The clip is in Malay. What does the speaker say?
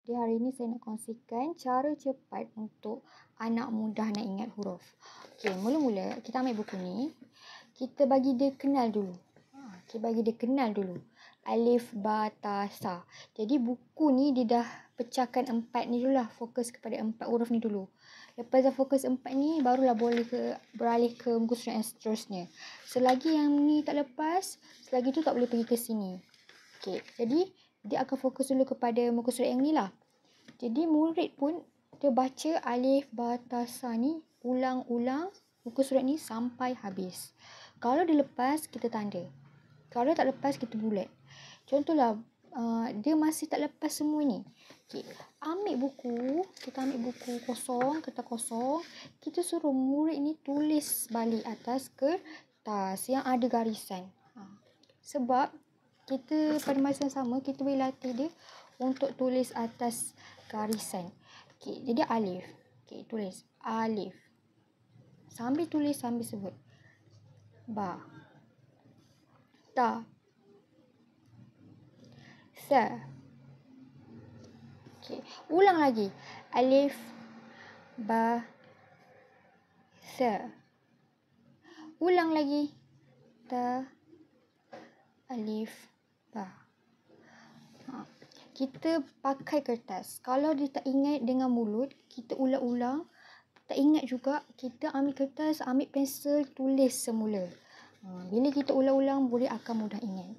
Di hari ini saya nak kongsikan cara cepat untuk anak mudah nak ingat huruf. Okey, mula-mula kita ambil buku ni. Kita bagi dia kenal dulu. Kita bagi dia kenal dulu. Alif, ba, ta, sa. Jadi buku ni dia dah pecahkan 4 ni dulu lah. Fokus kepada 4 huruf ni dulu. Lepas dah fokus 4 ni, barulah boleh beralih ke muka surat yang seterusnya. Selagi yang ni tak lepas, selagi tu tak boleh pergi ke sini. Okey, jadi dia akan fokus dulu kepada muka surat yang ni lah. Jadi murid pun dia baca alif, ba, ta, sa ni ulang-ulang muka surat ni sampai habis. Kalau dia lepas, kita tanda. Kalau dia tak lepas, kita bulat. Contohlah, dia masih tak lepas semua ni. Okay. Kita ambil buku kosong, kertas kosong. Kita suruh murid ni tulis balik atas kertas yang ada garisan. Sebab kita pada masa yang sama, kita boleh latih dia untuk tulis atas garisan. Okay, jadi alif. Okay, tulis alif. Sambil tulis, sambil sebut. Ba. Ta. Sa. Okay, ulang lagi. Alif. Ba. Sa. Ulang lagi. Ta. Alif. Ba. Kita pakai kertas. Kalau dia tak ingat dengan mulut, kita ulang-ulang. Tak ingat juga, kita ambil kertas, ambil pensel, tulis semula. Bila kita ulang-ulang, boleh akan mudah ingat.